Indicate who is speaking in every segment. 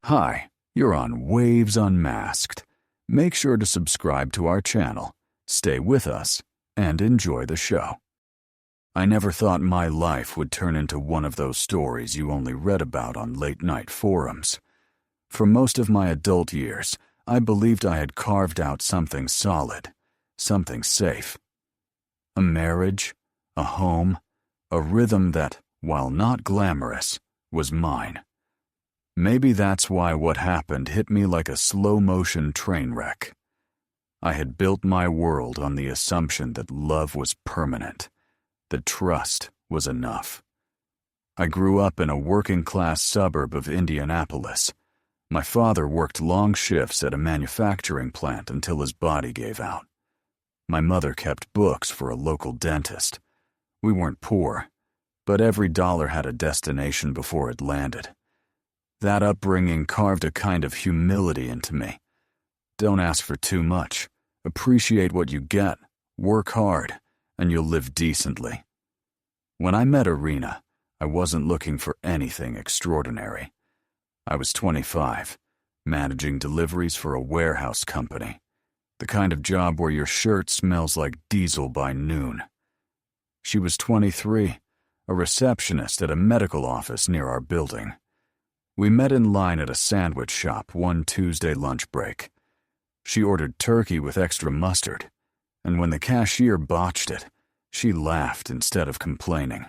Speaker 1: Hi, you're on Waves Unmasked. Make sure to subscribe to our channel, stay with us, and enjoy the show. I never thought my life would turn into one of those stories you only read about on late-night forums. For most of my adult years, I believed I had carved out something solid, something safe. A marriage, a home, a rhythm that, while not glamorous, was mine. Maybe that's why what happened hit me like a slow-motion train wreck. I had built my world on the assumption that love was permanent, that trust was enough. I grew up in a working-class suburb of Indianapolis. My father worked long shifts at a manufacturing plant until his body gave out. My mother kept books for a local dentist. We weren't poor, but every dollar had a destination before it landed. That upbringing carved a kind of humility into me. Don't ask for too much. Appreciate what you get, work hard, and you'll live decently. When I met Irina, I wasn't looking for anything extraordinary. I was 25, managing deliveries for a warehouse company, the kind of job where your shirt smells like diesel by noon. She was 23, a receptionist at a medical office near our building. We met in line at a sandwich shop one Tuesday lunch break. She ordered turkey with extra mustard, and when the cashier botched it, she laughed instead of complaining.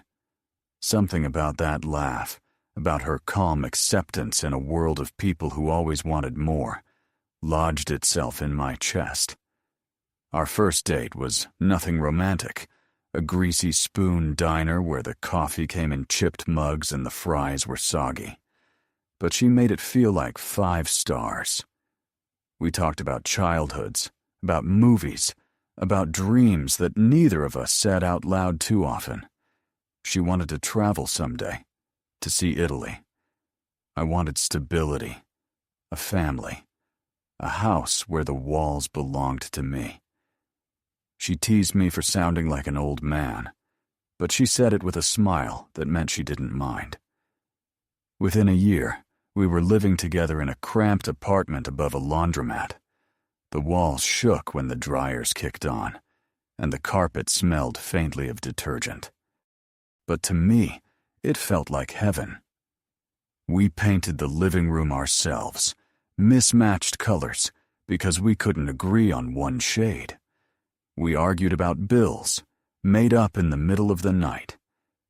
Speaker 1: Something about that laugh, about her calm acceptance in a world of people who always wanted more, lodged itself in my chest. Our first date was nothing romantic, a greasy spoon diner where the coffee came in chipped mugs and the fries were soggy. But she made it feel like 5 stars. We talked about childhoods, about movies, about dreams that neither of us said out loud too often. She wanted to travel someday, to see Italy. I wanted stability, a family, a house where the walls belonged to me. She teased me for sounding like an old man, but she said it with a smile that meant she didn't mind. Within a year, we were living together in a cramped apartment above a laundromat. The walls shook when the dryers kicked on, and the carpet smelled faintly of detergent. But to me, it felt like heaven. We painted the living room ourselves, mismatched colors, because we couldn't agree on one shade. We argued about bills, made up in the middle of the night,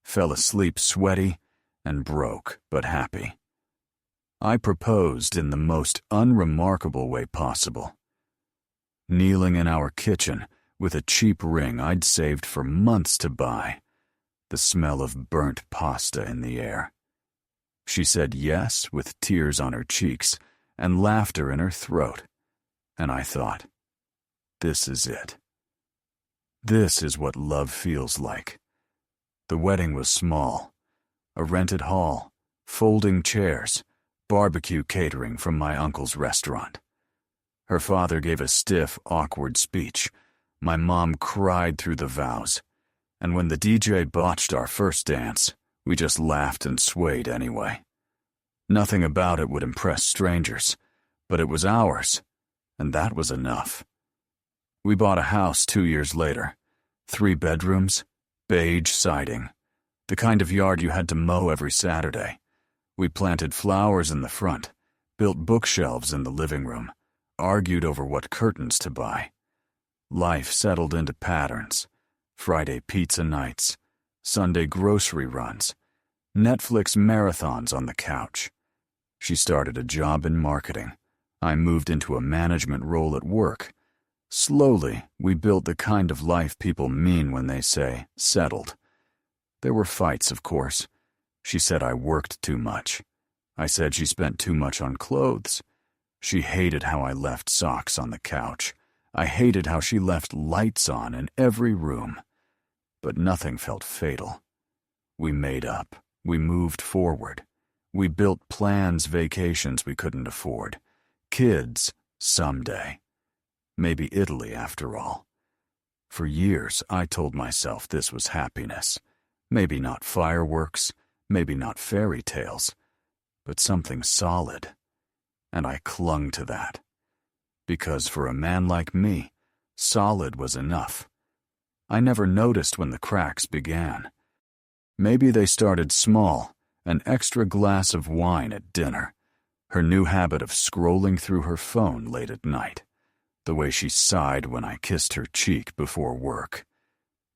Speaker 1: fell asleep sweaty, and broke but happy. I proposed in the most unremarkable way possible. Kneeling in our kitchen with a cheap ring I'd saved for months to buy, the smell of burnt pasta in the air. She said yes with tears on her cheeks and laughter in her throat, and I thought, this is it. This is what love feels like. The wedding was small, a rented hall, folding chairs, barbecue catering from my uncle's restaurant. Her father gave a stiff, awkward speech. My mom cried through the vows, and when the DJ botched our first dance, we just laughed and swayed anyway. Nothing about it would impress strangers, but it was ours, and that was enough. We bought a house 2 years later, 3 bedrooms, beige siding, the kind of yard you had to mow every Saturday. We planted flowers in the front, built bookshelves in the living room, argued over what curtains to buy. Life settled into patterns. Friday pizza nights, Sunday grocery runs, Netflix marathons on the couch. She started a job in marketing. I moved into a management role at work. Slowly, we built the kind of life people mean when they say settled. There were fights, of course. She said I worked too much. I said she spent too much on clothes. She hated how I left socks on the couch. I hated how she left lights on in every room. But nothing felt fatal. We made up. We moved forward. We built plans, vacations we couldn't afford. Kids, someday. Maybe Italy, after all. For years, I told myself this was happiness. Maybe not fireworks, maybe not fairy tales, but something solid. and I clung to that. Because for a man like me, solid was enough. I never noticed when the cracks began. Maybe they started small, an extra glass of wine at dinner, her new habit of scrolling through her phone late at night, the way she sighed when I kissed her cheek before work.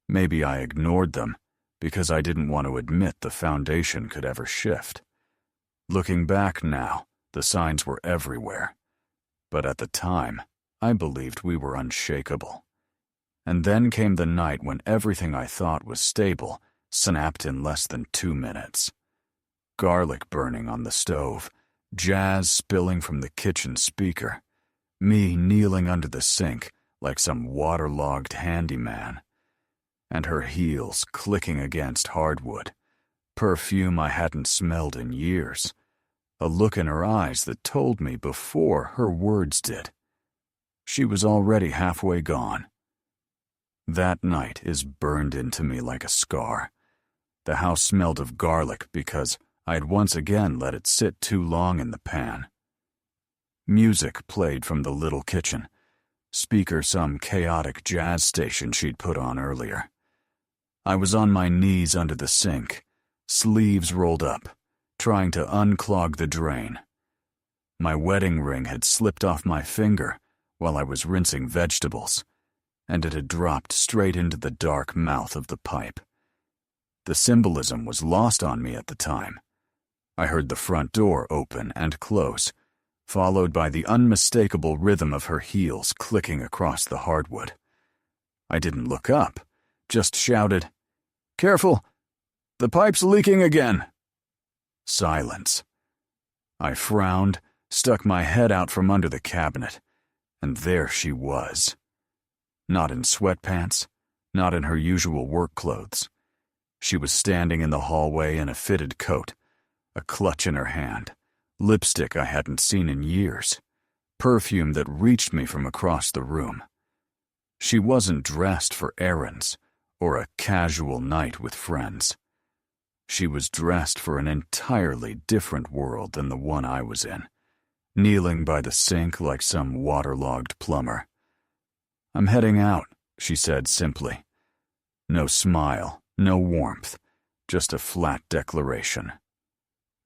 Speaker 1: Maybe I ignored them because I didn't want to admit the foundation could ever shift. Looking back now, the signs were everywhere. But at the time, I believed we were unshakable. And then came the night when everything I thought was stable snapped in less than 2 minutes. Garlic burning on the stove, jazz spilling from the kitchen speaker, me kneeling under the sink like some waterlogged handyman, and her heels clicking against hardwood, perfume I hadn't smelled in years, a look in her eyes that told me before her words did. She was already halfway gone. That night is burned into me like a scar. The house smelled of garlic because I had once again let it sit too long in the pan. Music played from the little kitchen, speaker some chaotic jazz station she'd put on earlier. I was on my knees under the sink, sleeves rolled up, trying to unclog the drain. My wedding ring had slipped off my finger while I was rinsing vegetables, and it had dropped straight into the dark mouth of the pipe. The symbolism was lost on me at the time. I heard the front door open and close, followed by the unmistakable rhythm of her heels clicking across the hardwood. I didn't look up, just shouted, "Careful! The pipe's leaking again!" Silence. I frowned, stuck my head out from under the cabinet, and there she was. Not in sweatpants, not in her usual work clothes. She was standing in the hallway in a fitted coat, a clutch in her hand, lipstick I hadn't seen in years, perfume that reached me from across the room. She wasn't dressed for errands or a casual night with friends. She was dressed for an entirely different world than the one I was in, kneeling by the sink like some waterlogged plumber. "I'm heading out," she said simply. No smile, no warmth, just a flat declaration.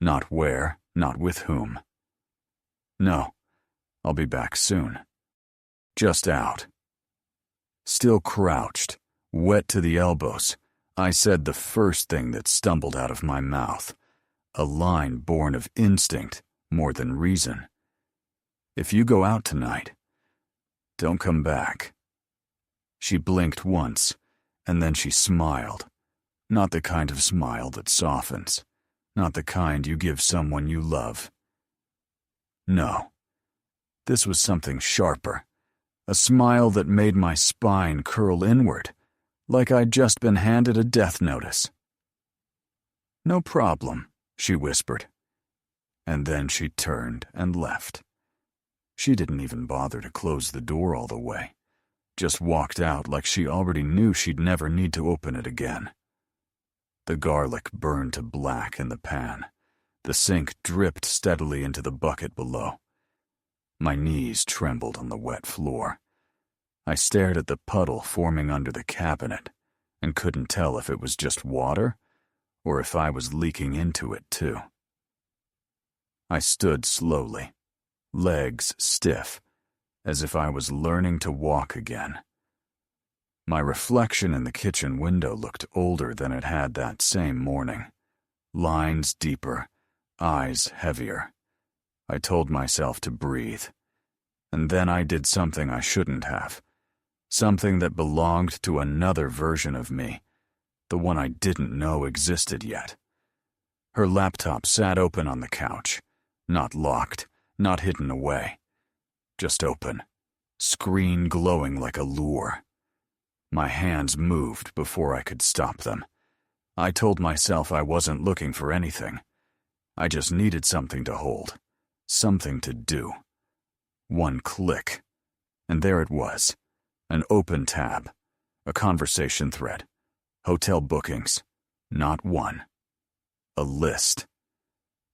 Speaker 1: Not where, not with whom. "No, I'll be back soon." Just out. Still crouched, wet to the elbows, I said the first thing that stumbled out of my mouth, a line born of instinct more than reason. "If you go out tonight, don't come back." She blinked once, and then she smiled. Not the kind of smile that softens, not the kind you give someone you love. No. This was something sharper, a smile that made my spine curl inward, like I'd just been handed a death notice. "No problem," she whispered. And then she turned and left. She didn't even bother to close the door all the way, just walked out like she already knew she'd never need to open it again. The garlic burned to black in the pan. The sink dripped steadily into the bucket below. My knees trembled on the wet floor. I stared at the puddle forming under the cabinet and couldn't tell if it was just water or if I was leaking into it too. I stood slowly, legs stiff, as if I was learning to walk again. My reflection in the kitchen window looked older than it had that same morning. Lines deeper, eyes heavier. I told myself to breathe. And then I did something I shouldn't have. Something that belonged to another version of me, the one I didn't know existed yet. Her laptop sat open on the couch, not locked, not hidden away. Just open, screen glowing like a lure. My hands moved before I could stop them. I told myself I wasn't looking for anything. I just needed something to hold, something to do. One click, and there it was, an open tab, a conversation thread, hotel bookings, not one. A list.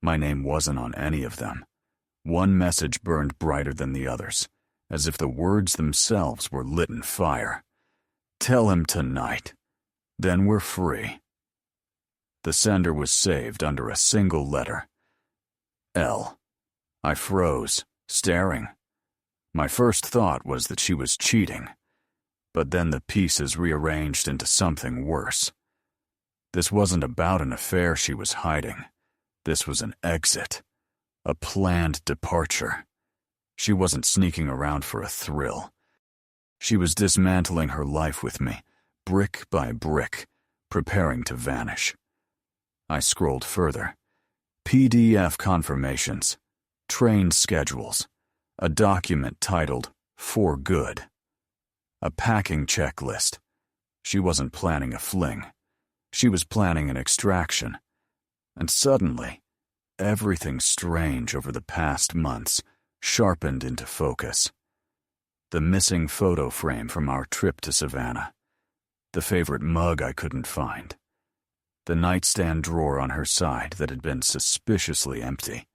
Speaker 1: My name wasn't on any of them. One message burned brighter than the others, as if the words themselves were lit in fire. "Tell him tonight. Then we're free." The sender was saved under a single letter. L. I froze, staring. My first thought was that she was cheating, but then the pieces rearranged into something worse. This wasn't about an affair she was hiding. This was an exit, a planned departure. She wasn't sneaking around for a thrill. She was dismantling her life with me, brick by brick, preparing to vanish. I scrolled further. PDF confirmations, train schedules, a document titled "For Good," a packing checklist. She wasn't planning a fling. She was planning an extraction. And suddenly, everything strange over the past months sharpened into focus. The missing photo frame from our trip to Savannah. The favorite mug I couldn't find. The nightstand drawer on her side that had been suspiciously empty.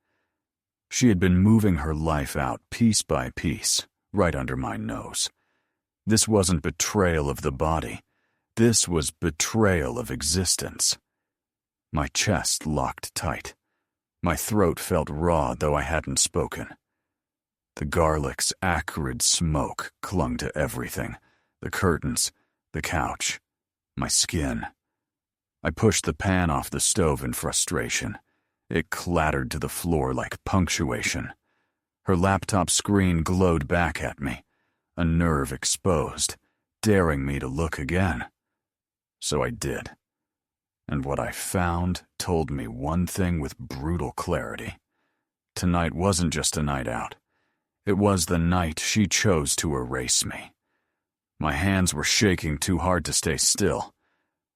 Speaker 1: She had been moving her life out piece by piece, right under my nose. This wasn't betrayal of the body. This was betrayal of existence. My chest locked tight. My throat felt raw, though I hadn't spoken. The garlic's acrid smoke clung to everything. The curtains, the couch, my skin. I pushed the pan off the stove in frustration. It clattered to the floor like punctuation. Her laptop screen glowed back at me, a nerve exposed, daring me to look again. So I did. And what I found told me one thing with brutal clarity. Tonight wasn't just a night out. It was the night she chose to erase me. My hands were shaking too hard to stay still.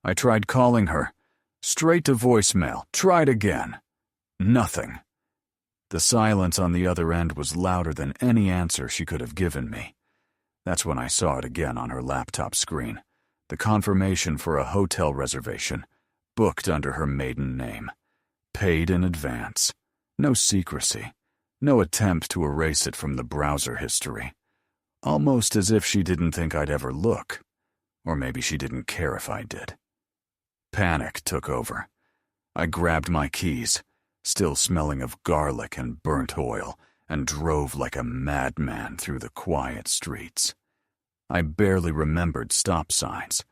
Speaker 1: I tried calling her. Straight to voicemail. Tried again. Nothing. The silence on the other end was louder than any answer she could have given me. That's when I saw it again on her laptop screen. The confirmation for a hotel reservation, booked under her maiden name. Paid in advance. No secrecy. No attempt to erase it from the browser history. Almost as if she didn't think I'd ever look. Or maybe she didn't care if I did. Panic took over. I grabbed my keys, still smelling of garlic and burnt oil, and drove like a madman through the quiet streets. I barely remembered stop signs,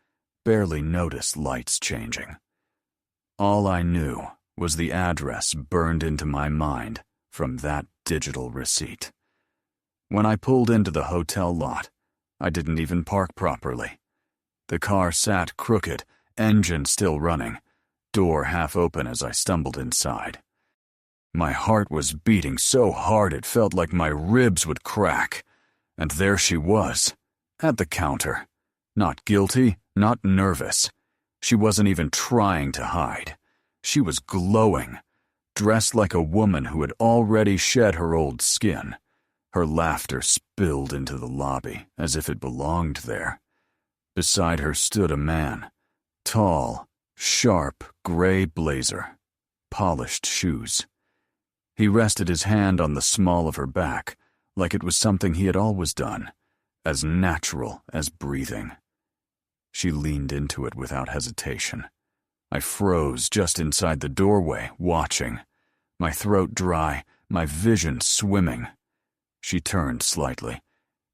Speaker 1: barely noticed lights changing. All I knew was the address burned into my mind from that digital receipt. When I pulled into the hotel lot, I didn't even park properly. The car sat crooked, engine still running, door half open as I stumbled inside. My heart was beating so hard it felt like my ribs would crack. And there she was, at the counter. Not guilty, not nervous. She wasn't even trying to hide. She was glowing, dressed like a woman who had already shed her old skin. Her laughter spilled into the lobby as if it belonged there. Beside her stood a man, tall, sharp, gray blazer, polished shoes. He rested his hand on the small of her back, like it was something he had always done, as natural as breathing. She leaned into it without hesitation. I froze just inside the doorway, watching, my throat dry, my vision swimming. She turned slightly,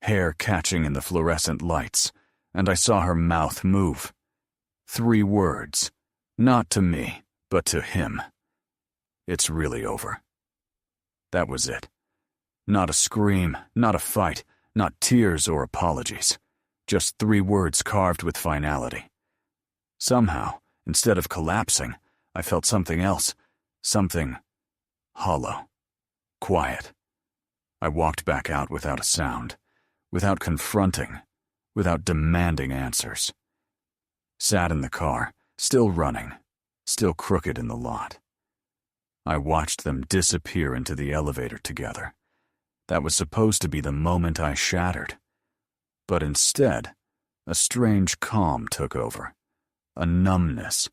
Speaker 1: hair catching in the fluorescent lights, and I saw her mouth move. 3 words, not to me, but to him. It's really over. That was it. Not a scream, not a fight, not tears or apologies. Just 3 words carved with finality. Somehow, instead of collapsing, I felt something else, something hollow, quiet. I walked back out without a sound, without confronting, without demanding answers. Sat in the car, still running, still crooked in the lot. I watched them disappear into the elevator together. That was supposed to be the moment I shattered. But instead, a strange calm took over. A numbness.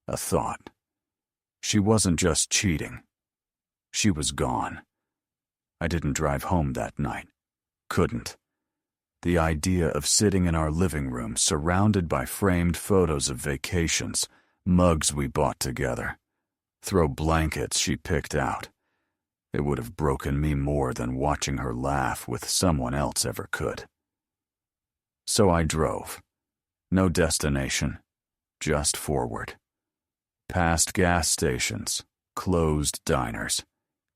Speaker 1: A thought. She wasn't just cheating. She was gone. I didn't drive home that night. Couldn't. The idea of sitting in our living room surrounded by framed photos of vacations, mugs we bought together, throw blankets she picked out. It would have broken me more than watching her laugh with someone else ever could. So I drove. No destination, just forward. Past gas stations, closed diners,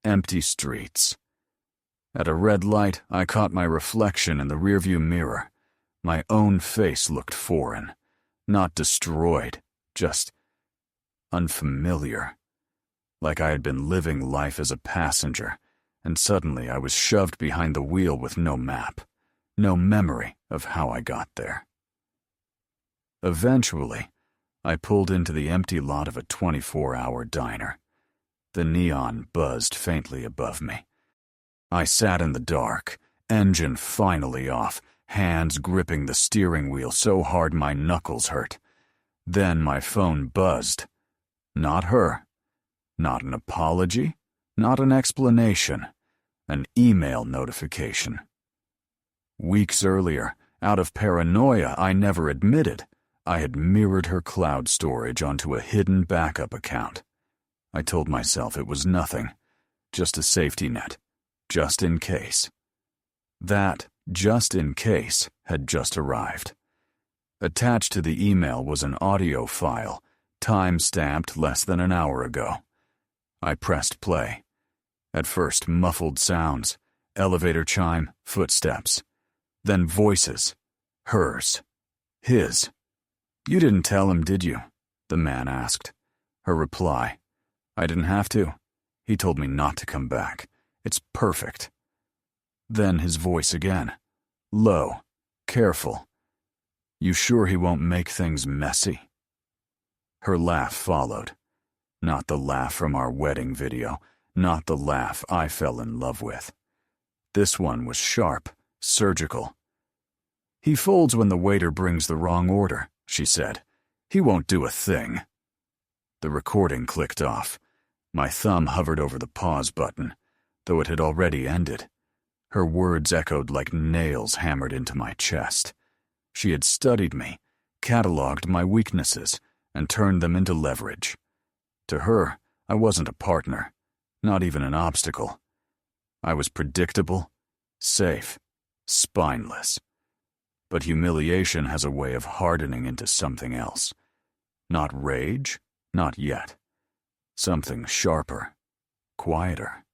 Speaker 1: empty streets. At a red light, I caught my reflection in the rearview mirror. My own face looked foreign, not destroyed, just unfamiliar. Like I had been living life as a passenger, and suddenly I was shoved behind the wheel with no map, no memory of how I got there. Eventually, I pulled into the empty lot of a 24-hour diner. The neon buzzed faintly above me. I sat in the dark, engine finally off, hands gripping the steering wheel so hard my knuckles hurt. Then my phone buzzed. Not her. Not an apology. Not an explanation. An email notification. Weeks earlier, out of paranoia I never admitted, I had mirrored her cloud storage onto a hidden backup account. I told myself it was nothing, just a safety net, just in case. That just in case had just arrived. Attached to the email was an audio file, time-stamped less than an hour ago. I pressed play. At first, muffled sounds, elevator chime, footsteps. Then voices. Hers. His. "You didn't tell him, did you?" the man asked. Her reply. "I didn't have to. He told me not to come back. It's perfect." Then his voice again. Low. Careful. "You sure he won't make things messy?" Her laugh followed. Not the laugh from our wedding video, not the laugh I fell in love with. This one was sharp, surgical. "He folds when the waiter brings the wrong order," she said. "He won't do a thing." The recording clicked off. My thumb hovered over the pause button, though it had already ended. Her words echoed like nails hammered into my chest. She had studied me, cataloged my weaknesses, and turned them into leverage. To her, I wasn't a partner, not even an obstacle. I was predictable, safe, spineless. But humiliation has a way of hardening into something else. Not rage, not yet. Something sharper, quieter.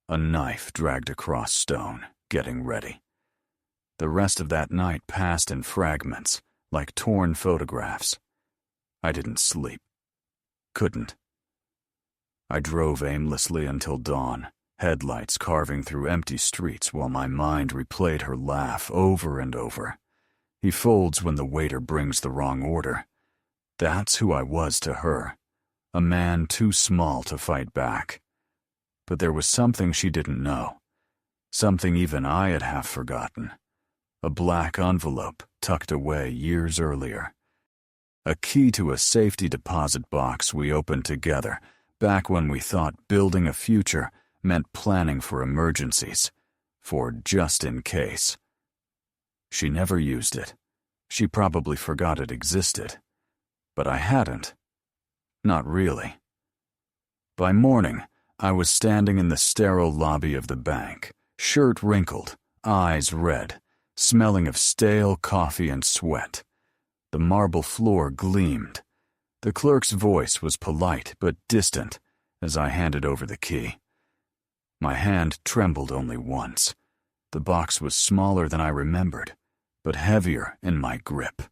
Speaker 1: A knife dragged across stone, getting ready. The rest of that night passed in fragments, like torn photographs. I didn't sleep. Couldn't. I drove aimlessly until dawn, headlights carving through empty streets while my mind replayed her laugh over and over. He folds when the waiter brings the wrong order. That's who I was to her, a man too small to fight back. But there was something she didn't know, something even I had half forgotten. A black envelope tucked away years earlier. A key to a safety deposit box we opened together, back when we thought building a future meant planning for emergencies, for just in case. She never used it. She probably forgot it existed. But I hadn't. Not really. By morning, I was standing in the sterile lobby of the bank, shirt wrinkled, eyes red, smelling of stale coffee and sweat. The marble floor gleamed. The clerk's voice was polite but distant as I handed over the key. My hand trembled only once. The box was smaller than I remembered, but heavier in my grip.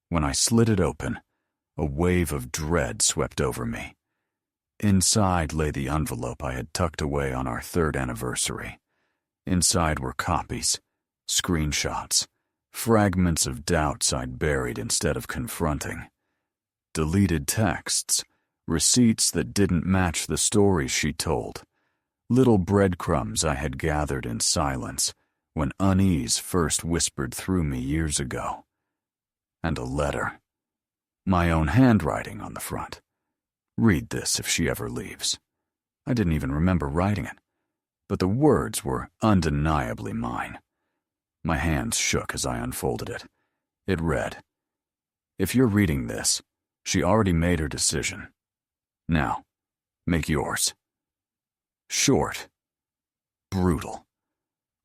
Speaker 1: When I slid it open, a wave of dread swept over me. Inside lay the envelope I had tucked away on our 3rd anniversary. Inside were copies, screenshots, fragments of doubts I'd buried instead of confronting. Deleted texts, receipts that didn't match the stories she told. Little breadcrumbs I had gathered in silence when unease first whispered through me years ago. And a letter. My own handwriting on the front. "Read this if she ever leaves." I didn't even remember writing it. but the words were undeniably mine. My hands shook as I unfolded it. It read, "If you're reading this, she already made her decision. Now, make yours." Short. Brutal.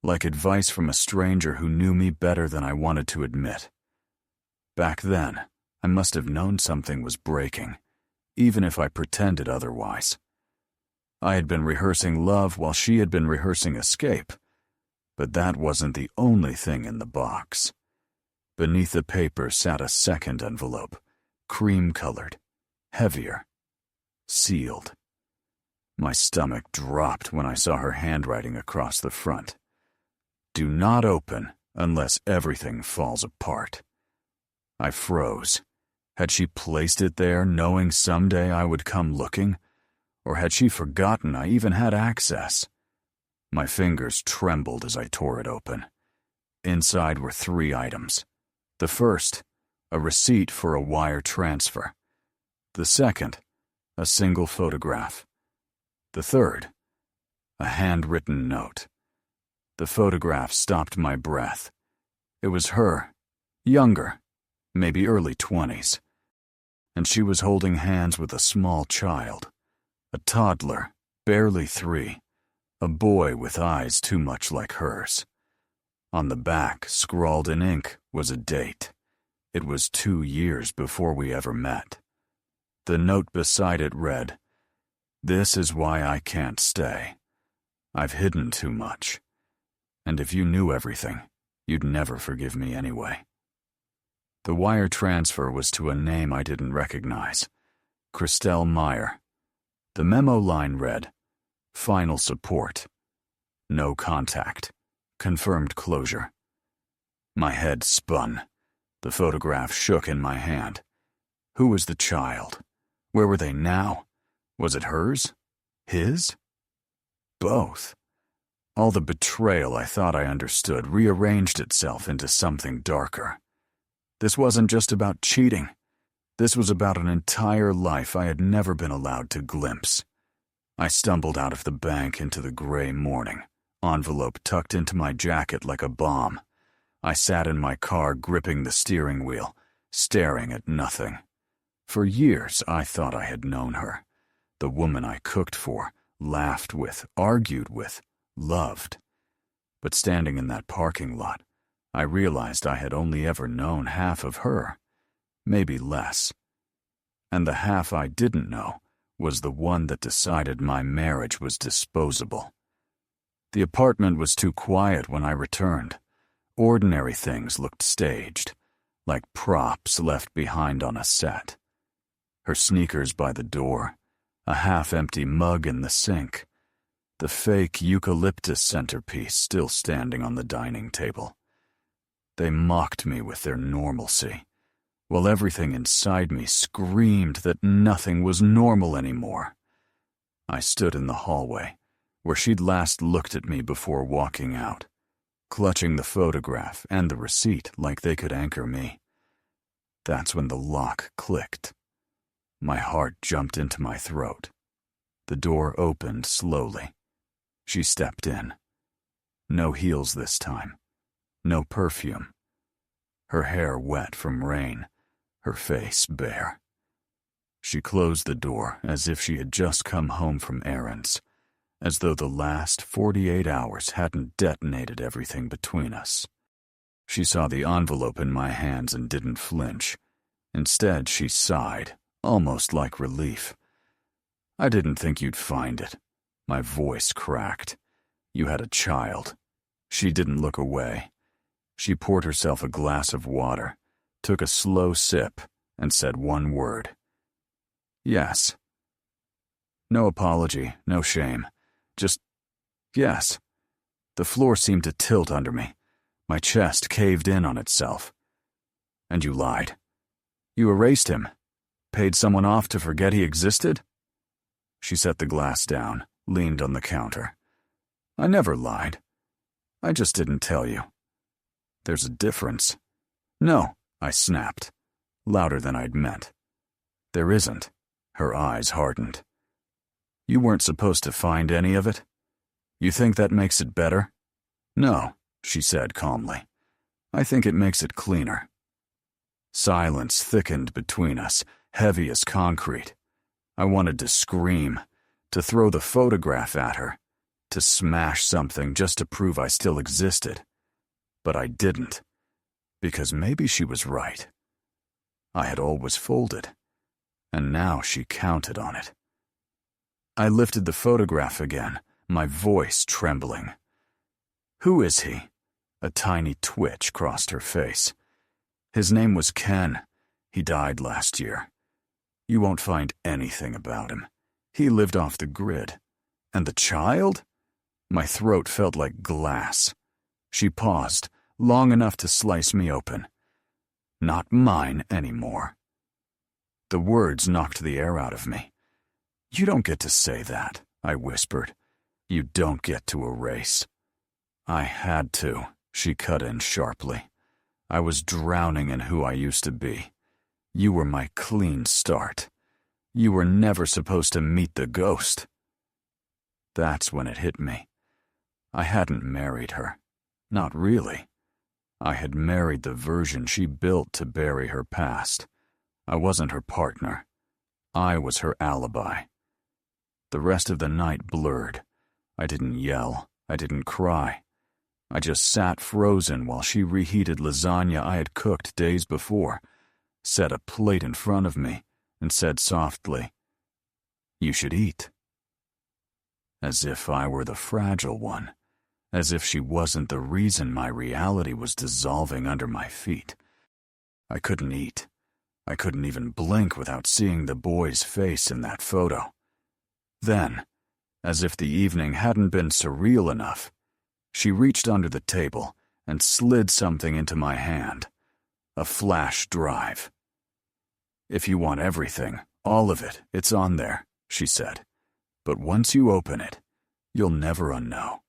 Speaker 1: Like advice from a stranger who knew me better than I wanted to admit. Back then, I must have known something was breaking, even if I pretended otherwise. I had been rehearsing love while she had been rehearsing escape, but that wasn't the only thing in the box. Beneath the paper sat a second envelope, cream-colored, heavier, sealed. My stomach dropped when I saw her handwriting across the front. "Do not open unless everything falls apart." I froze. Had she placed it there knowing someday I would come looking? Or had she forgotten I even had access? My fingers trembled as I tore it open. Inside were 3 items. The first, a receipt for a wire transfer. The second, a single photograph. The third, a handwritten note. The photograph stopped my breath. It was her, younger, maybe early 20s. And she was holding hands with a small child, a toddler, barely 3, a boy with eyes too much like hers. On the back, scrawled in ink, was a date. It was 2 years before we ever met. The note beside it read, "This is why I can't stay. I've hidden too much. And if you knew everything, you'd never forgive me anyway." The wire transfer was to a name I didn't recognize, Christelle Meyer. The memo line read, "Final support. No contact. Confirmed closure." My head spun. The photograph shook in my hand. Who was the child? Where were they now? Was it hers? His? Both. All the betrayal I thought I understood rearranged itself into something darker. This wasn't just about cheating. This was about an entire life I had never been allowed to glimpse. I stumbled out of the bank into the gray morning, envelope tucked into my jacket like a bomb. I sat in my car gripping the steering wheel, staring at nothing. For years I thought I had known her, the woman I cooked for, laughed with, argued with, loved. But standing in that parking lot, I realized I had only ever known half of her, maybe less. And the half I didn't know was the one that decided my marriage was disposable. The apartment was too quiet when I returned. Ordinary things looked staged, like props left behind on a set. Her sneakers by the door, a half-empty mug in the sink, the fake eucalyptus centerpiece still standing on the dining table. They mocked me with their normalcy, while everything inside me screamed that nothing was normal anymore. I stood in the hallway, where she'd last looked at me before walking out, clutching the photograph and the receipt like they could anchor me. That's when the lock clicked. My heart jumped into my throat. The door opened slowly. She stepped in. No heels this time. No perfume. Her hair wet from rain, her face bare. She closed the door as if she had just come home from errands, as though the last 48 hours hadn't detonated everything between us. She saw the envelope in my hands and didn't flinch. Instead, she sighed, almost like relief. "I didn't think you'd find it." My voice cracked. "You had a child." She didn't look away. She poured herself a glass of water, took a slow sip, and said one word. "Yes." No apology, no shame. Just, yes. The floor seemed to tilt under me. My chest caved in on itself. "And you lied. You erased him. Paid someone off to forget he existed?" She set the glass down, leaned on the counter. "I never lied. I just didn't tell you. There's a difference." "No," I snapped, louder than I'd meant. "There isn't." Her eyes hardened. "You weren't supposed to find any of it? You think that makes it better? No, she said calmly. I think it makes it cleaner. Silence thickened between us, heavy as concrete. I wanted to scream, to throw the photograph at her, to smash something just to prove I still existed. But I didn't, because maybe she was right. I had always folded, and now she counted on it. I lifted the photograph again, my voice trembling. Who is he? A tiny twitch crossed her face. His name was Ken. He died last year. You won't find anything about him. He lived off the grid. And the child? My throat felt like glass. She paused, long enough to slice me open. Not mine anymore. The words knocked the air out of me. You don't get to say that, I whispered. You don't get to erase. I had to, she cut in sharply. I was drowning in who I used to be. You were my clean start. You were never supposed to meet the ghost. That's when it hit me. I hadn't married her. Not really. I had married the version she built to bury her past. I wasn't her partner. I was her alibi. The rest of the night blurred. I didn't yell. I didn't cry. I just sat frozen while she reheated lasagna I had cooked days before, set a plate in front of me, and said softly, "You should eat." As if I were the fragile one, as if she wasn't the reason my reality was dissolving under my feet. I couldn't eat. I couldn't even blink without seeing the boy's face in that photo. Then, as if the evening hadn't been surreal enough, she reached under the table and slid something into my hand. A flash drive. "If you want everything, all of it, it's on there," she said. "But once you open it, you'll never unknow."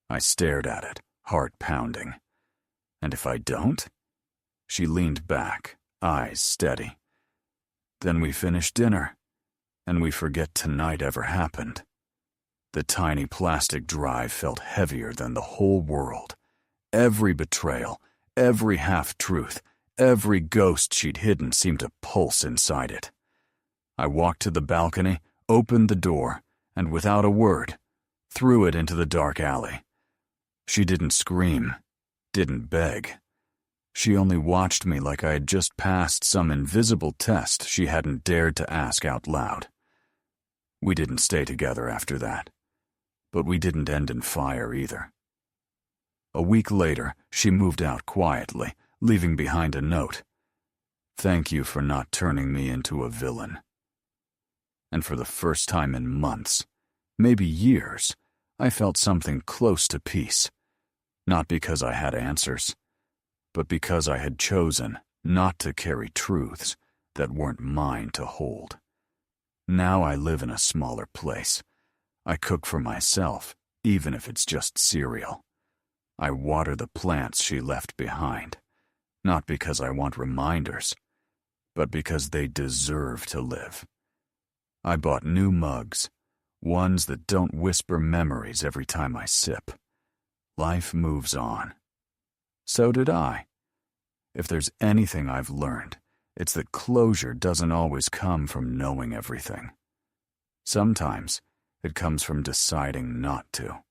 Speaker 1: I stared at it, heart pounding. "And if I don't?" She leaned back, eyes steady. "Then we finish dinner, and we forget tonight ever happened." The tiny plastic drive felt heavier than the whole world. Every betrayal, every half-truth, every ghost she'd hidden seemed to pulse inside it. I walked to the balcony, opened the door, and without a word, threw it into the dark alley. She didn't scream, didn't beg. She only watched me like I had just passed some invisible test she hadn't dared to ask out loud. We didn't stay together after that. But we didn't end in fire either. A week later, she moved out quietly, leaving behind a note. "Thank you for not turning me into a villain." And for the first time in months, maybe years, I felt something close to peace. Not because I had answers, but because I had chosen not to carry truths that weren't mine to hold. Now I live in a smaller place. I cook for myself, even if it's just cereal. I water the plants she left behind, not because I want reminders, but because they deserve to live. I bought new mugs, ones that don't whisper memories every time I sip. Life moves on. So did I. If there's anything I've learned, it's that closure doesn't always come from knowing everything. Sometimes, it comes from deciding not to.